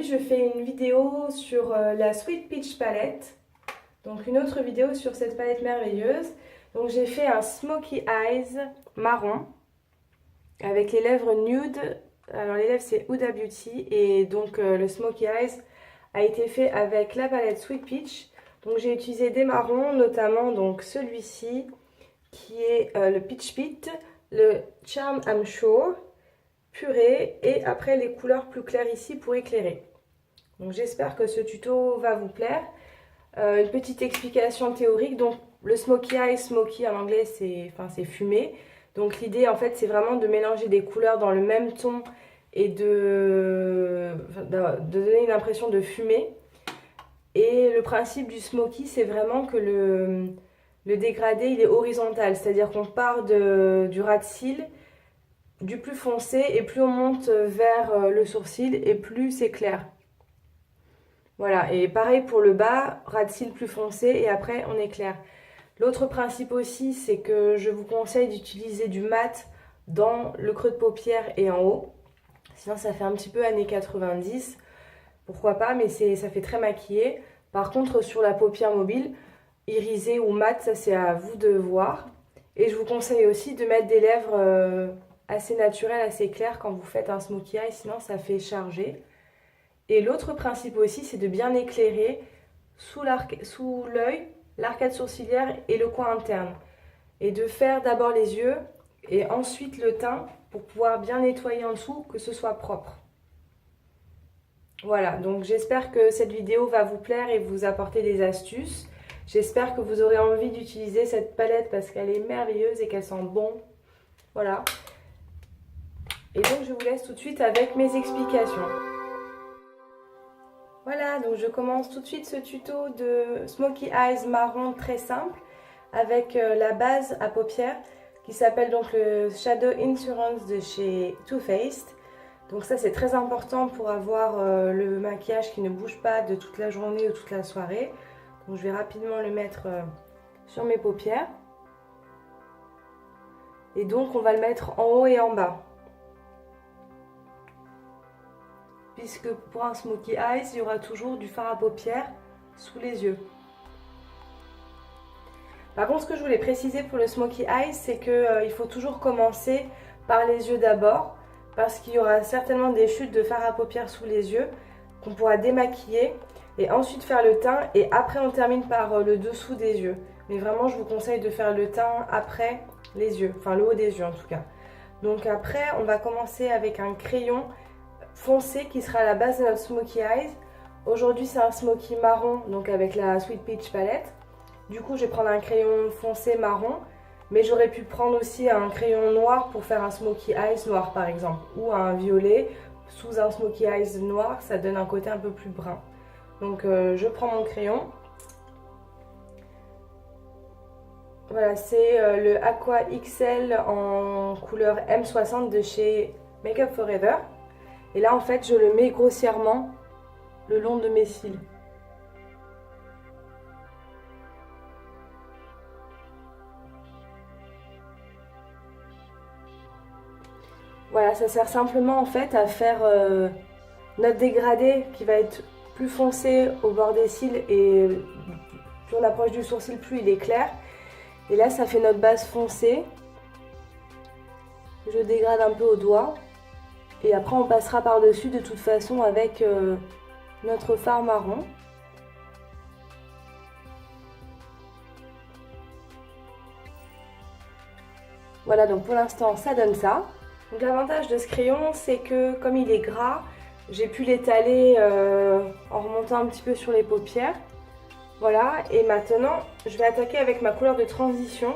je fais une vidéo sur la Sweet Peach palette. Donc une autre vidéo sur cette palette merveilleuse. Donc j'ai fait un Smoky Eyes marron avec les lèvres nude. Alors les lèvres c'est Huda Beauty et donc le Smoky Eyes a été fait avec la palette Sweet Peach. Donc j'ai utilisé des marrons, notamment donc celui-ci qui est le Peach Pit, le Charm I'm Sure purée et après les couleurs plus claires ici pour éclairer. Donc j'espère que ce tuto va vous plaire. Une petite explication théorique, donc le Smoky Eye, Smoky en anglais c'est fumé. Donc l'idée en fait c'est vraiment de mélanger des couleurs dans le même ton et de donner une impression de fumée. Et le principe du Smoky c'est vraiment que le dégradé il est horizontal, c'est-à-dire qu'on part du ras de cils du plus foncé et plus on monte vers le sourcil et plus c'est clair. Voilà, et pareil pour le bas, ras de cils plus foncé et après on éclaire. L'autre principe aussi, c'est que je vous conseille d'utiliser du mat dans le creux de paupière et en haut. Sinon ça fait un petit peu années 90, pourquoi pas, mais ça fait très maquillé. Par contre sur la paupière mobile, irisée ou mat, ça c'est à vous de voir. Et je vous conseille aussi de mettre des lèvres assez naturelles, assez claires quand vous faites un smoky eye, sinon ça fait charger. Et l'autre principe aussi, c'est de bien éclairer sous l'œil, l'arcade sourcilière et le coin interne. Et de faire d'abord les yeux et ensuite le teint pour pouvoir bien nettoyer en dessous, que ce soit propre. Voilà, donc j'espère que cette vidéo va vous plaire et vous apporter des astuces. J'espère que vous aurez envie d'utiliser cette palette parce qu'elle est merveilleuse et qu'elle sent bon. Voilà. Et donc je vous laisse tout de suite avec mes explications. Voilà, donc je commence tout de suite ce tuto de Smoky Eyes marron très simple avec la base à paupières qui s'appelle donc le Shadow Insurance de chez Too Faced. Donc ça c'est très important pour avoir le maquillage qui ne bouge pas de toute la journée ou toute la soirée. Donc je vais rapidement le mettre sur mes paupières. Et donc on va le mettre en haut et en bas. Puisque pour un Smoky Eyes, il y aura toujours du fard à paupières sous les yeux. Par contre, ce que je voulais préciser pour le Smoky Eyes, c'est qu'il faut toujours commencer par les yeux d'abord, parce qu'il y aura certainement des chutes de fard à paupières sous les yeux qu'on pourra démaquiller et ensuite faire le teint et après on termine par le dessous des yeux. Mais vraiment, je vous conseille de faire le teint après les yeux, enfin le haut des yeux en tout cas. Donc après, on va commencer avec un crayon foncé qui sera la base de notre Smoky Eyes. Aujourd'hui c'est un smoky marron, donc avec la Sweet Peach palette. Du coup je vais prendre un crayon foncé marron, mais j'aurais pu prendre aussi un crayon noir pour faire un Smoky Eyes noir par exemple, ou un violet sous un Smoky Eyes noir, ça donne un côté un peu plus brun. Donc je prends mon crayon. Voilà, c'est le Aqua XL en couleur M60 de chez Make Up For Ever. Et là, en fait, je le mets grossièrement le long de mes cils. Voilà, ça sert simplement en fait à faire notre dégradé qui va être plus foncé au bord des cils et plus on approche du sourcil, plus il est clair. Et là, ça fait notre base foncée. Je dégrade un peu au doigt. Et après on passera par-dessus de toute façon avec notre fard marron. Voilà, donc pour l'instant ça donne ça. Donc l'avantage de ce crayon c'est que comme il est gras, j'ai pu l'étaler en remontant un petit peu sur les paupières. Voilà, et maintenant je vais attaquer avec ma couleur de transition.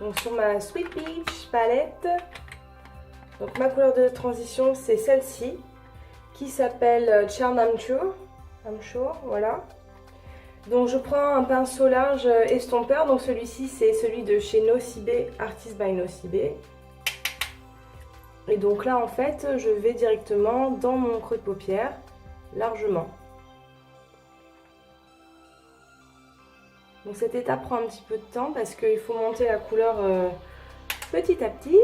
Donc sur ma Sweet Peach palette. Donc ma couleur de transition c'est celle-ci qui s'appelle Charm I'm Sure, voilà. Donc je prends un pinceau large estompeur, donc celui-ci c'est celui de chez Nocibé, Artist by Nocibé. Et donc là en fait je vais directement dans mon creux de paupière, largement. Donc cette étape prend un petit peu de temps parce qu'il faut monter la couleur petit à petit.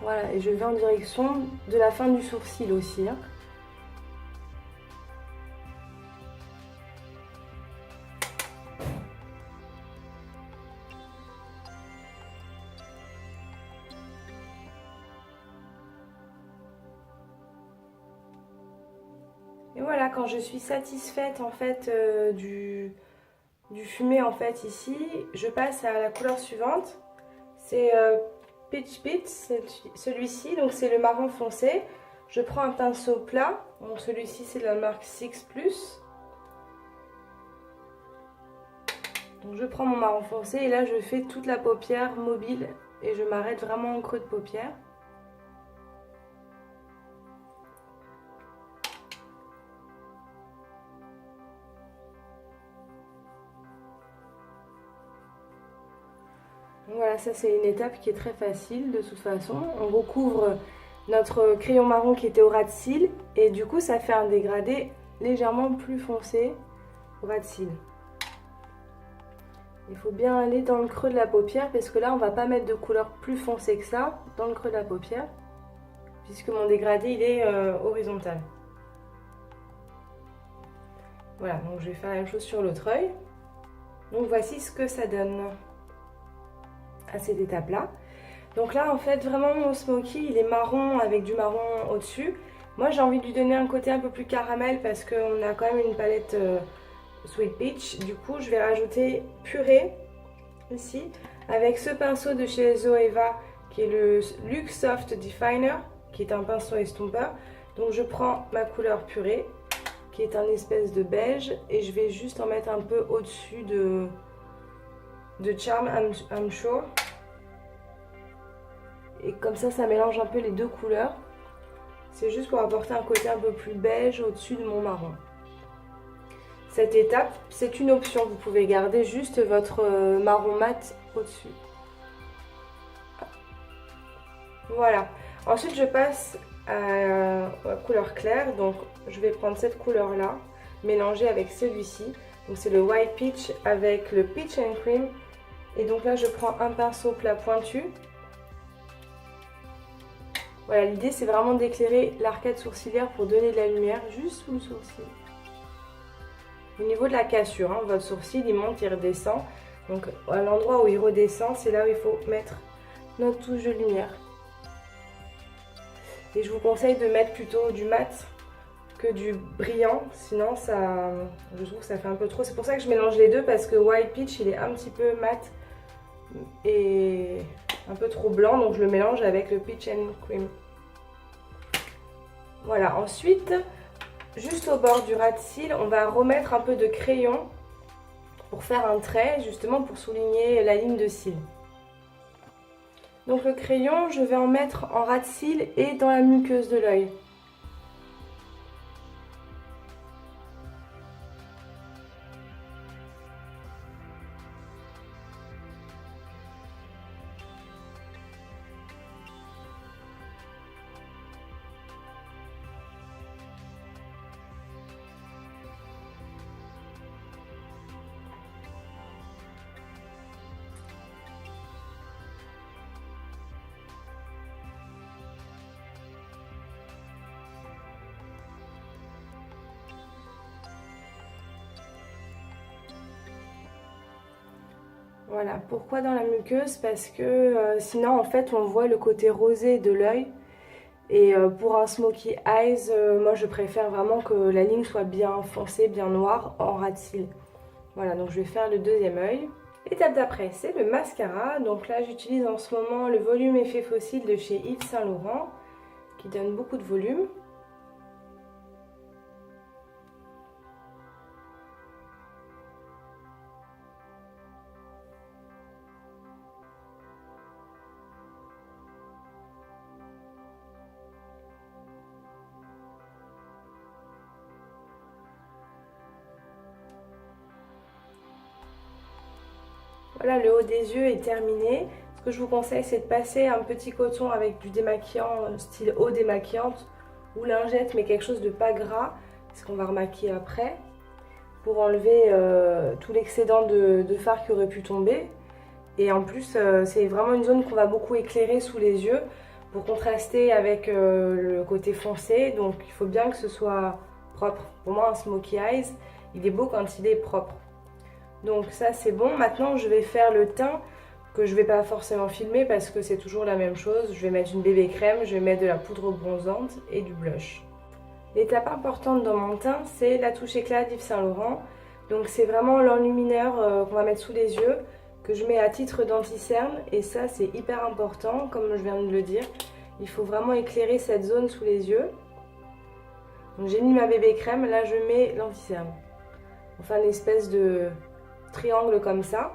Voilà, et je vais en direction de la fin du sourcil aussi. Hein. Et voilà, quand je suis satisfaite en fait du fumé en fait ici, je passe à la couleur suivante. C'est Peach Pit, celui-ci, donc c'est le marron foncé. Je prends un pinceau plat, donc celui-ci c'est de la marque Six Plus. Donc je prends mon marron foncé et là je fais toute la paupière mobile et je m'arrête vraiment en creux de paupière. Donc voilà, ça c'est une étape qui est très facile de toute façon. On recouvre notre crayon marron qui était au ras de cils et du coup ça fait un dégradé légèrement plus foncé au ras de cils. Il faut bien aller dans le creux de la paupière parce que là on va pas mettre de couleur plus foncée que ça dans le creux de la paupière puisque mon dégradé il est horizontal. Voilà, donc je vais faire la même chose sur l'autre œil. Donc voici ce que ça donne à cette étape là. Donc là en fait vraiment mon smoky il est marron avec du marron au dessus. Moi j'ai envie de lui donner un côté un peu plus caramel parce qu'on a quand même une palette Sweet Peach. Du coup je vais rajouter purée ici avec ce pinceau de chez Zoeva qui est le Luxe Soft Definer qui est un pinceau estompeur. Donc je prends ma couleur purée qui est un espèce de beige et je vais juste en mettre un peu au dessus de Charm I'm Sure. Et comme ça mélange un peu les deux couleurs. C'est juste pour apporter un côté un peu plus beige au-dessus de mon marron. Cette étape, c'est une option. Vous pouvez garder juste votre marron mat au-dessus. Voilà. Ensuite, je passe à la couleur claire. Donc, je vais prendre cette couleur-là, mélanger avec celui-ci. Donc, c'est le White Peach avec le Peach and Cream. Et donc là, je prends un pinceau plat pointu. Voilà, l'idée c'est vraiment d'éclairer l'arcade sourcilière pour donner de la lumière juste sous le sourcil. Au niveau de la cassure, hein, votre sourcil il monte, il redescend. Donc à l'endroit où il redescend, c'est là où il faut mettre notre touche de lumière. Et je vous conseille de mettre plutôt du mat que du brillant, sinon ça, je trouve que ça fait un peu trop. C'est pour ça que je mélange les deux parce que White Peach il est un petit peu mat et un peu trop blanc, donc je le mélange avec le Peach and Cream. Voilà, ensuite, juste au bord du ras de cils, on va remettre un peu de crayon pour faire un trait, justement pour souligner la ligne de cils. Donc le crayon, je vais en mettre en ras de cils et dans la muqueuse de l'œil. Voilà, pourquoi dans la muqueuse? Parce que sinon en fait on voit le côté rosé de l'œil. Et pour un smoky eyes, moi je préfère vraiment que la ligne soit bien foncée, bien noire en ras de cils. Voilà, donc je vais faire le deuxième œil. L'étape d'après, c'est le mascara. Donc là j'utilise en ce moment le volume effet fossile de chez Yves Saint Laurent qui donne beaucoup de volume. Voilà, le haut des yeux est terminé. Ce que je vous conseille, c'est de passer un petit coton avec du démaquillant, style eau démaquillante ou lingette, mais quelque chose de pas gras, parce qu'on va remaquiller après, pour enlever tout l'excédent de fard qui aurait pu tomber. Et en plus, c'est vraiment une zone qu'on va beaucoup éclairer sous les yeux pour contraster avec le côté foncé. Donc il faut bien que ce soit propre. Pour moi, un smokey eyes, il est beau quand il est propre. Donc ça c'est bon. Maintenant je vais faire le teint que je ne vais pas forcément filmer parce que c'est toujours la même chose. Je vais mettre une bébé crème, je vais mettre de la poudre bronzante et du blush. L'étape importante dans mon teint, c'est la touche éclat d'Yves Saint Laurent. Donc c'est vraiment l'enlumineur qu'on va mettre sous les yeux, que je mets à titre d'anti-cerne. Et ça c'est hyper important, comme je viens de le dire. Il faut vraiment éclairer cette zone sous les yeux. Donc j'ai mis ma bébé crème, là je mets l'anti-cerne. Enfin une espèce de triangle comme ça.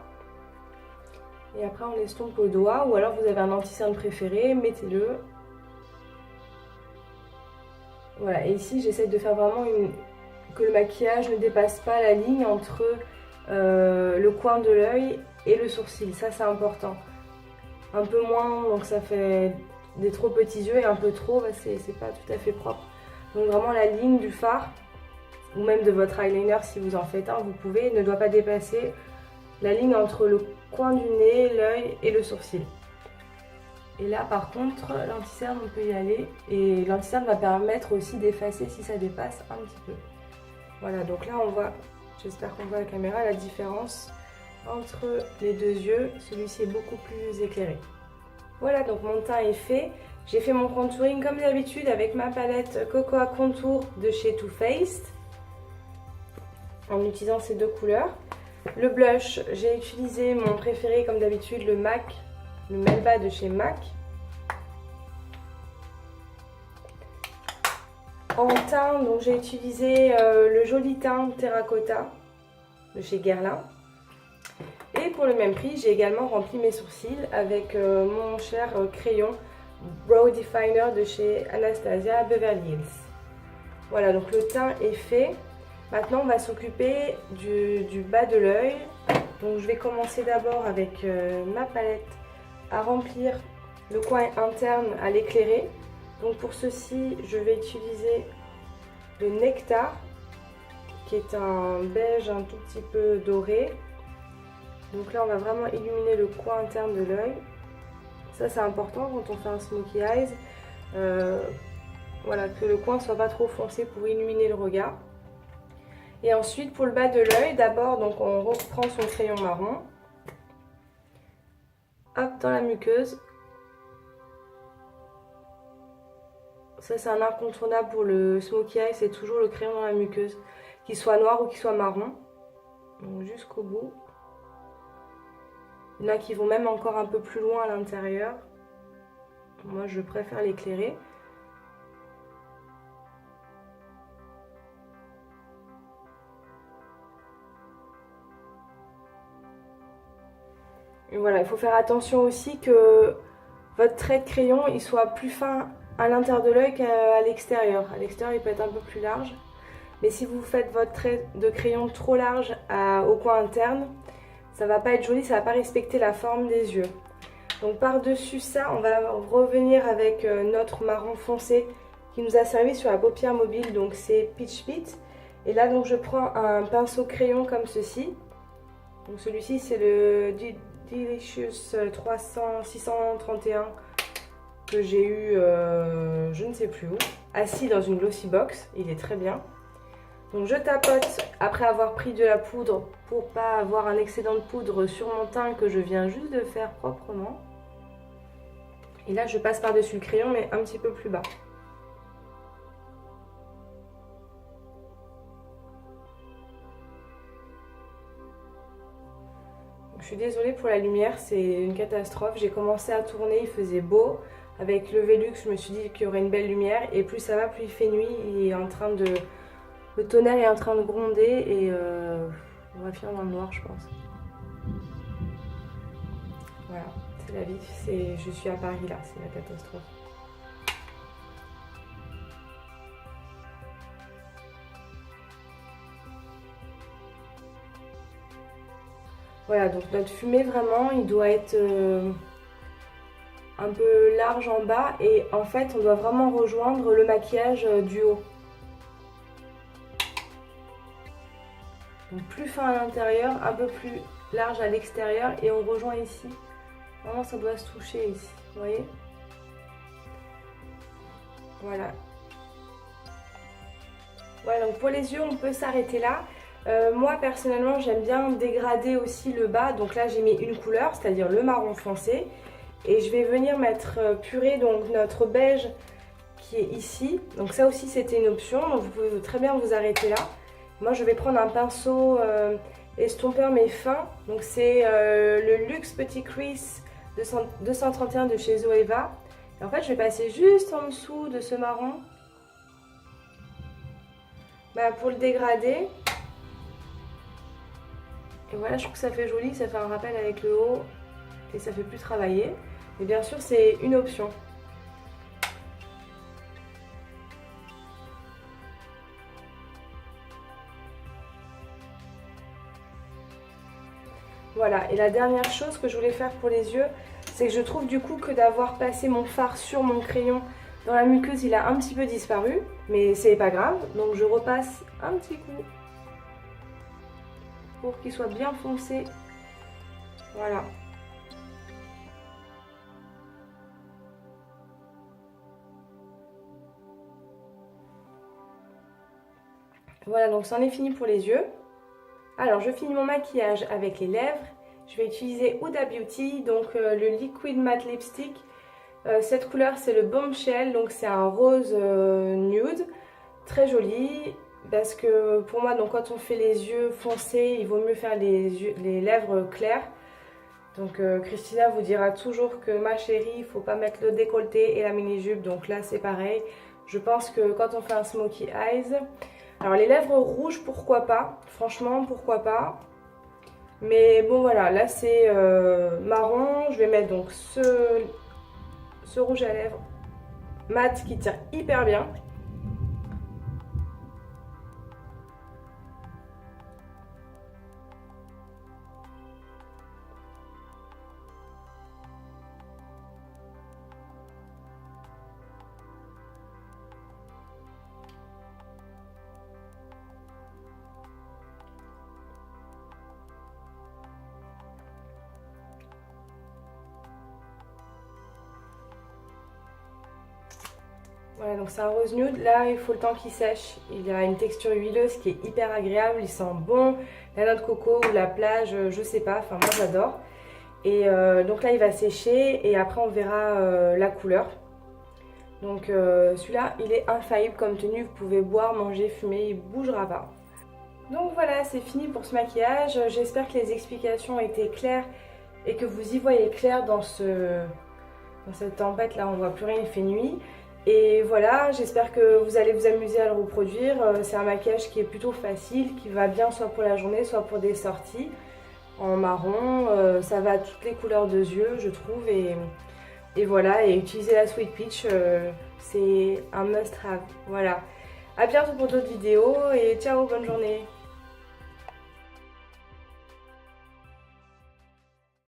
Et après on l'estompe au doigt, ou alors vous avez un anti-cerne préféré, mettez-le. Voilà, et ici j'essaie de faire vraiment que le maquillage ne dépasse pas la ligne entre le coin de l'œil et le sourcil, ça c'est important. Un peu moins, donc ça fait des trop petits yeux, et un peu trop, bah, c'est pas tout à fait propre. Donc vraiment la ligne du fard, ou même de votre eyeliner si vous en faites un, vous pouvez, ne doit pas dépasser la ligne entre le coin du nez, l'œil et le sourcil. Et là par contre, l'anti-cerne on peut y aller, et l'anti-cerne va permettre aussi d'effacer si ça dépasse un petit peu. Voilà, donc là on voit, j'espère qu'on voit à la caméra, la différence entre les deux yeux. Celui-ci est beaucoup plus éclairé. Voilà, donc mon teint est fait. J'ai fait mon contouring comme d'habitude avec ma palette Cocoa Contour de chez Too Faced, en utilisant ces deux couleurs. Le blush, j'ai utilisé mon préféré comme d'habitude, le MAC, le Melba de chez MAC. En teint, donc j'ai utilisé le joli teint Terracotta de chez Guerlain. Et pour le même prix, j'ai également rempli mes sourcils avec mon cher crayon Brow Definer de chez Anastasia Beverly Hills. Voilà, donc le teint est fait. Maintenant, on va s'occuper du bas de l'œil. Donc je vais commencer d'abord avec ma palette à remplir le coin interne, à l'éclairer. Donc pour ceci, je vais utiliser le Nectar, qui est un beige un tout petit peu doré. Donc là, on va vraiment illuminer le coin interne de l'œil. Ça, c'est important quand on fait un smokey eyes. Voilà, que le coin ne soit pas trop foncé pour illuminer le regard. Et ensuite, pour le bas de l'œil, d'abord, donc on reprend son crayon marron. Hop, dans la muqueuse. Ça, c'est un incontournable pour le smokey eye, c'est toujours le crayon dans la muqueuse, qu'il soit noir ou qu'il soit marron. Donc jusqu'au bout. Il y en a qui vont même encore un peu plus loin à l'intérieur. Moi, je préfère l'éclairer. Et voilà, il faut faire attention aussi que votre trait de crayon il soit plus fin à l'intérieur de l'œil qu'à l'extérieur. À l'extérieur, il peut être un peu plus large. Mais si vous faites votre trait de crayon trop large au coin interne, ça va pas être joli, ça va pas respecter la forme des yeux. Donc par-dessus ça, on va revenir avec notre marron foncé qui nous a servi sur la paupière mobile, donc c'est Peach Pit. Et là, donc je prends un pinceau crayon comme ceci. Donc celui-ci, c'est le Delicious 631 que j'ai eu, je ne sais plus où, assis dans une glossy box. Il est très bien. Donc je tapote après avoir pris de la poudre pour pas avoir un excédent de poudre sur mon teint que je viens juste de faire proprement. Et là je passe par-dessus le crayon mais un petit peu plus bas. Je suis désolée pour la lumière, c'est une catastrophe. J'ai commencé à tourner, il faisait beau. Avec le Velux, je me suis dit qu'il y aurait une belle lumière. Et plus ça va, plus il fait nuit. Il est en train de... Le tonnerre est en train de gronder et on va finir dans le noir, je pense. Voilà, c'est la vie. Je suis à Paris là, c'est la catastrophe. Voilà, donc notre fumé vraiment, il doit être un peu large en bas et en fait, on doit vraiment rejoindre le maquillage du haut. Donc plus fin à l'intérieur, un peu plus large à l'extérieur et on rejoint ici. Vraiment, ça doit se toucher ici, vous voyez? Voilà. Voilà, donc pour les yeux, on peut s'arrêter là. Moi, personnellement, j'aime bien dégrader aussi le bas. Donc là, j'ai mis une couleur, c'est-à-dire le marron foncé. Et je vais venir mettre purée, donc notre beige qui est ici. Donc ça aussi, c'était une option. Donc vous pouvez très bien vous arrêter là. Moi, je vais prendre un pinceau estompeur mais fin. Donc c'est le Luxe Petit Crease 231 de chez Zoeva. Et en fait, je vais passer juste en dessous de ce marron. Pour le dégrader. Et voilà, je trouve que ça fait joli, ça fait un rappel avec le haut et ça fait plus travailler. Mais bien sûr, c'est une option. Voilà, et la dernière chose que je voulais faire pour les yeux, c'est que je trouve du coup que d'avoir passé mon fard sur mon crayon dans la muqueuse, il a un petit peu disparu. Mais c'est pas grave, donc je repasse un petit coup pour qu'il soit bien foncé. Voilà. Voilà, donc c'en est fini pour les yeux. Alors, je finis mon maquillage avec les lèvres. Je vais utiliser Huda Beauty, donc le Liquid Matte Lipstick. Cette couleur, c'est le Bombshell, donc c'est un rose nude, très joli. Parce que pour moi, donc, quand on fait les yeux foncés, il vaut mieux faire les lèvres claires. Donc Christina vous dira toujours que ma chérie, il ne faut pas mettre le décolleté et la mini-jupe. Donc là, c'est pareil. Je pense que quand on fait un smokey eyes... Alors les lèvres rouges, pourquoi pas? Franchement, pourquoi pas? Mais bon voilà, là c'est marron. Je vais mettre donc ce rouge à lèvres mat qui tire hyper bien. Voilà, donc c'est un rose nude. Là, il faut le temps qu'il sèche. Il a une texture huileuse qui est hyper agréable. Il sent bon. La noix de coco ou la plage, je sais pas. Enfin, moi, j'adore. Et donc là, il va sécher et après, on verra la couleur. Donc celui-là, il est infaillible comme tenue. Vous pouvez boire, manger, fumer, il bougera pas. Donc voilà, c'est fini pour ce maquillage. J'espère que les explications ont été claires et que vous y voyez clair dans cette tempête. Là, on voit plus rien, il fait nuit. Et voilà, j'espère que vous allez vous amuser à le reproduire. C'est un maquillage qui est plutôt facile, qui va bien soit pour la journée, soit pour des sorties. En marron, ça va à toutes les couleurs de yeux, je trouve. Et voilà, et utiliser la Sweet Peach, c'est un must-have. Voilà. À bientôt pour d'autres vidéos et ciao, bonne journée.